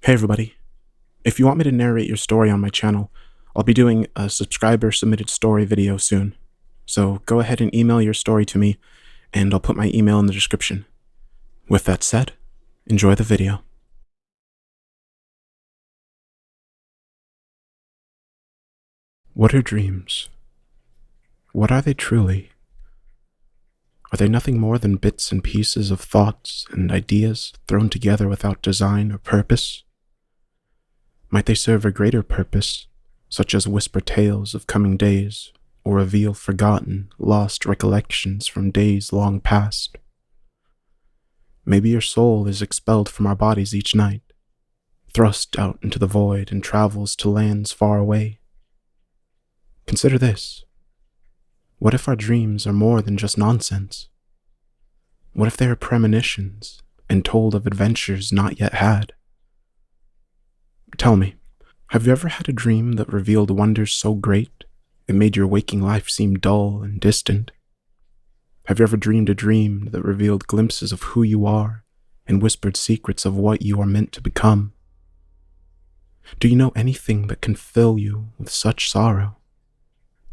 Hey everybody, if you want me to narrate your story on my channel, I'll be doing a subscriber-submitted story video soon. So go ahead and email your story to me, and I'll put my email in the description. With that said, enjoy the video. What are dreams? What are they truly? Are they nothing more than bits and pieces of thoughts and ideas thrown together without design or purpose? Might they serve a greater purpose, such as whisper tales of coming days, or reveal forgotten, lost recollections from days long past? Maybe your soul is expelled from our bodies each night, thrust out into the void and travels to lands far away. Consider this. What if our dreams are more than just nonsense? What if they are premonitions and told of adventures not yet had? Tell me, have you ever had a dream that revealed wonders so great it made your waking life seem dull and distant? Have you ever dreamed a dream that revealed glimpses of who you are and whispered secrets of what you are meant to become? Do you know anything that can fill you with such sorrow?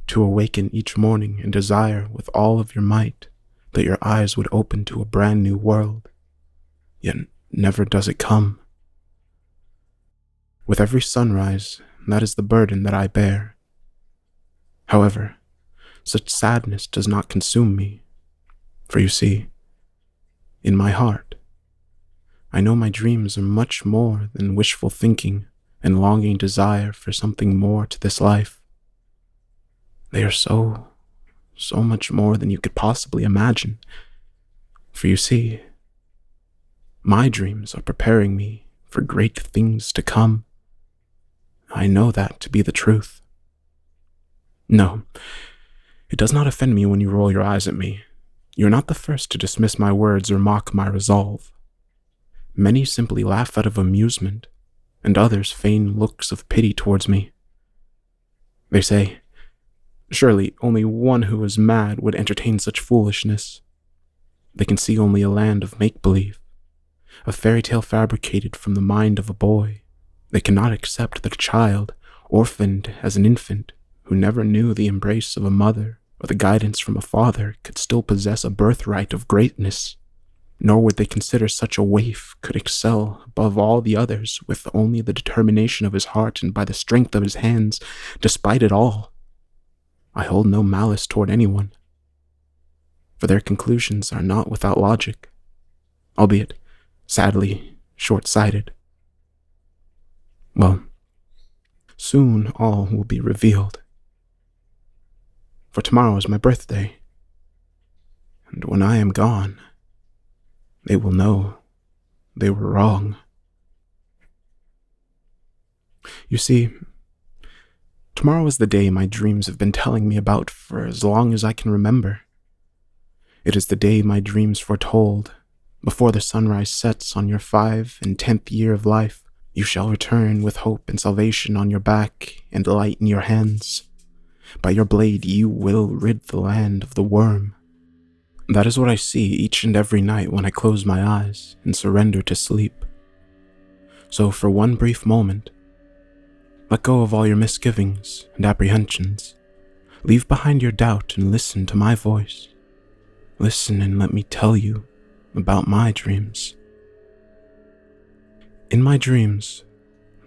To awaken each morning and desire with all of your might that your eyes would open to a brand new world, yet never does it come. With every sunrise, that is the burden that I bear. However, such sadness does not consume me, for you see, in my heart, I know my dreams are much more than wishful thinking and longing desire for something more to this life. They are so much more than you could possibly imagine, for you see, my dreams are preparing me for great things to come. I know that to be the truth. No, it does not offend me when you roll your eyes at me. You're not the first to dismiss my words or mock my resolve. Many simply laugh out of amusement, and others feign looks of pity towards me. They say, surely only one who is mad would entertain such foolishness. They can see only a land of make-believe, a fairy tale fabricated from the mind of a boy. They cannot accept that a child, orphaned as an infant, who never knew the embrace of a mother or the guidance from a father, could still possess a birthright of greatness. Nor would they consider such a waif could excel above all the others with only the determination of his heart and by the strength of his hands, despite it all. I hold no malice toward anyone, for their conclusions are not without logic, albeit, sadly, short-sighted. Well, soon all will be revealed, for tomorrow is my birthday, and when I am gone, they will know they were wrong. You see, tomorrow is the day my dreams have been telling me about for as long as I can remember. It is the day my dreams foretold. Before the sunrise sets on your 5th and 10th year of life, you shall return with hope and salvation on your back and light in your hands. By your blade you will rid the land of the worm. That is what I see each and every night when I close my eyes and surrender to sleep. So for one brief moment, let go of all your misgivings and apprehensions. Leave behind your doubt and listen to my voice. Listen and let me tell you about my dreams. In my dreams,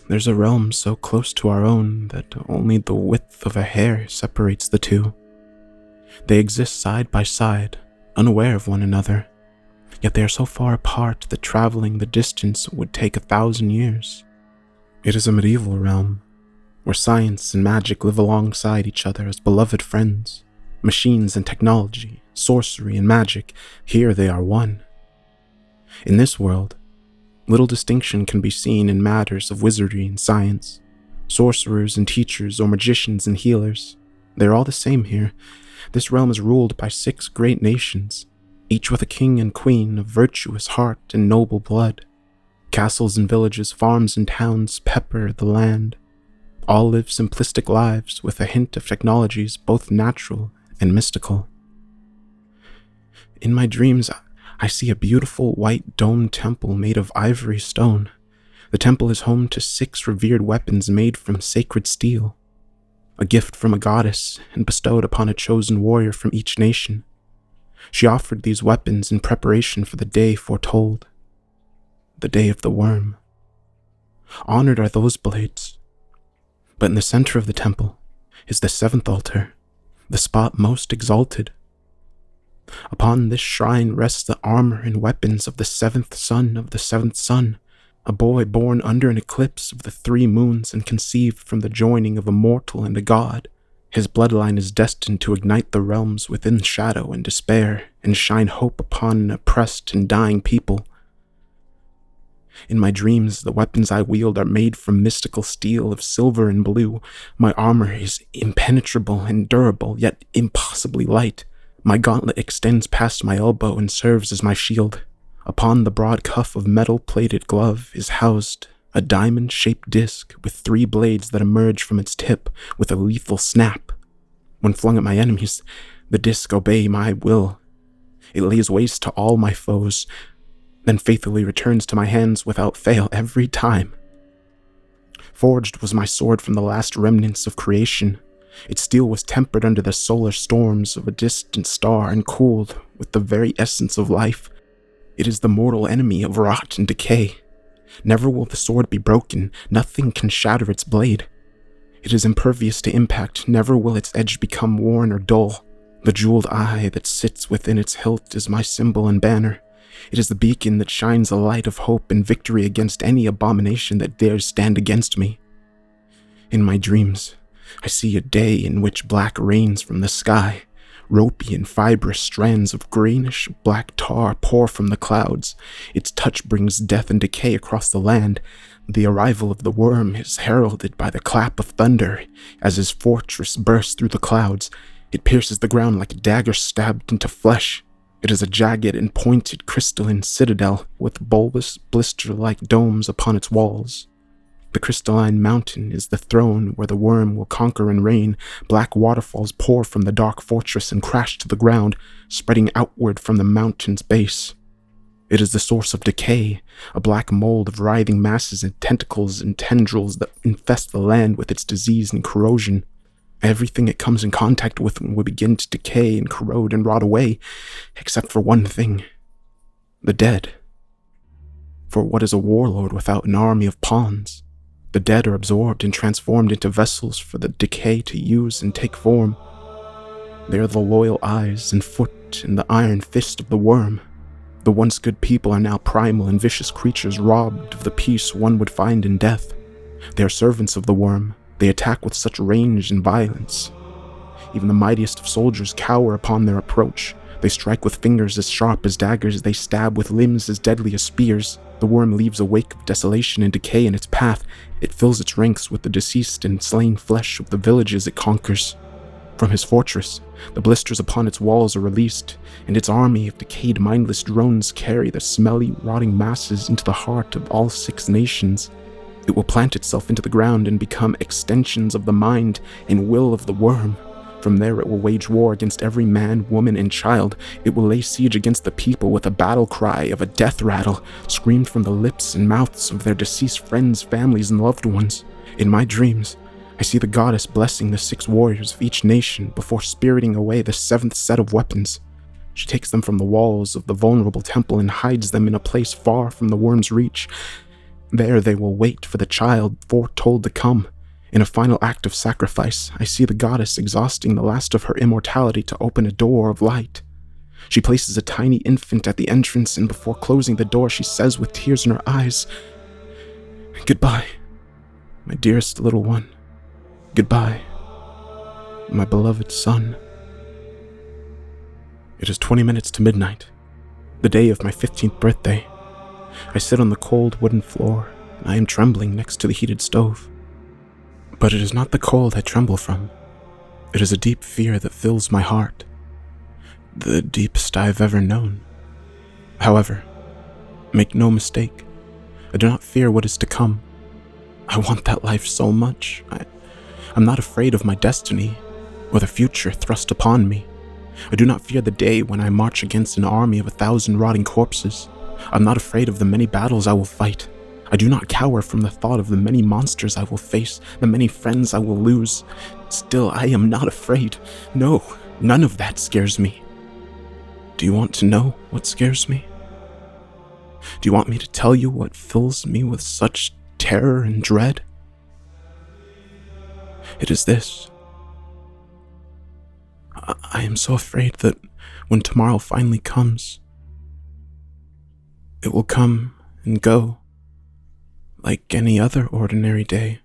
there's a realm so close to our own that only the width of a hair separates the two. They exist side by side, unaware of one another, yet they are so far apart that traveling the distance would take 1,000 years. It is a medieval realm, where science and magic live alongside each other as beloved friends. Machines and technology, sorcery and magic, here they are one. In this world, little distinction can be seen in matters of wizardry and science. Sorcerers and teachers, or magicians and healers, they are all the same here. This realm is ruled by 6 great nations, each with a king and queen of virtuous heart and noble blood. Castles and villages, farms and towns pepper the land. All live simplistic lives with a hint of technologies both natural and mystical. In my dreams, I see a beautiful white domed temple made of ivory stone. The temple is home to 6 revered weapons made from sacred steel, a gift from a goddess and bestowed upon a chosen warrior from each nation. She offered these weapons in preparation for the day foretold, the day of the worm. Honored are those blades, but in the center of the temple is the 7th altar, the spot most exalted. Upon this shrine rests the armor and weapons of the 7th son of the 7th sun, a boy born under an eclipse of the 3 moons and conceived from the joining of a mortal and a god. His bloodline is destined to ignite the realms within shadow and despair and shine hope upon an oppressed and dying people. In my dreams, the weapons I wield are made from mystical steel of silver and blue. My armor is impenetrable and durable, yet impossibly light. My gauntlet extends past my elbow and serves as my shield. Upon the broad cuff of metal-plated glove is housed a diamond-shaped disc with 3 blades that emerge from its tip with a lethal snap. When flung at my enemies, the disc obey my will. It lays waste to all my foes, then faithfully returns to my hands without fail every time. Forged was my sword from the last remnants of creation. Its steel was tempered under the solar storms of a distant star and cooled with the very essence of life. It is the mortal enemy of rot and decay. Never will the sword be broken, nothing can shatter its blade. It is impervious to impact, never will its edge become worn or dull. The jeweled eye that sits within its hilt is my symbol and banner. It is the beacon that shines a light of hope and victory against any abomination that dares stand against me. In my dreams, I see a day in which black rains from the sky. Ropey and fibrous strands of greenish-black tar pour from the clouds. Its touch brings death and decay across the land. The arrival of the worm is heralded by the clap of thunder. As his fortress bursts through the clouds, it pierces the ground like a dagger stabbed into flesh. It is a jagged and pointed crystalline citadel with bulbous, blister-like domes upon its walls. The crystalline mountain is the throne where the worm will conquer and reign. Black waterfalls pour from the dark fortress and crash to the ground, spreading outward from the mountain's base. It is the source of decay, a black mold of writhing masses and tentacles and tendrils that infest the land with its disease and corrosion. Everything it comes in contact with will begin to decay and corrode and rot away, except for one thing: the dead. For what is a warlord without an army of pawns? The dead are absorbed and transformed into vessels for the decay to use and take form. They are the loyal eyes and foot and the iron fist of the worm. The once good people are now primal and vicious creatures robbed of the peace one would find in death. They are servants of the worm. They attack with such range and violence. Even the mightiest of soldiers cower upon their approach. They strike with fingers as sharp as daggers. They stab with limbs as deadly as spears. The worm leaves a wake of desolation and decay in its path. It fills its ranks with the deceased and slain flesh of the villages it conquers. From his fortress, the blisters upon its walls are released, and its army of decayed mindless drones carry the smelly, rotting masses into the heart of all 6 nations. It will plant itself into the ground and become extensions of the mind and will of the worm. From there it will wage war against every man, woman, and child. It will lay siege against the people with a battle cry of a death rattle, screamed from the lips and mouths of their deceased friends, families, and loved ones. In my dreams, I see the goddess blessing the 6 warriors of each nation before spiriting away the 7th set of weapons. She takes them from the walls of the vulnerable temple and hides them in a place far from the worm's reach. There they will wait for the child foretold to come. In a final act of sacrifice, I see the goddess exhausting the last of her immortality to open a door of light. She places a tiny infant at the entrance, and before closing the door, she says with tears in her eyes, "Goodbye, my dearest little one. Goodbye, my beloved son." It is 20 minutes to midnight, the day of my 15th birthday. I sit on the cold wooden floor, and I am trembling next to the heated stove. But it is not the cold I tremble from. It is a deep fear that fills my heart, the deepest I have ever known. However, make no mistake, I do not fear what is to come. I want that life so much. I'm not afraid of my destiny or the future thrust upon me. I do not fear the day when I march against an army of 1,000 rotting corpses. I'm not afraid of the many battles I will fight. I do not cower from the thought of the many monsters I will face, the many friends I will lose. Still, I am not afraid. No, none of that scares me. Do you want to know what scares me? Do you want me to tell you what fills me with such terror and dread? It is this. I am so afraid that when tomorrow finally comes, it will come and go like any other ordinary day.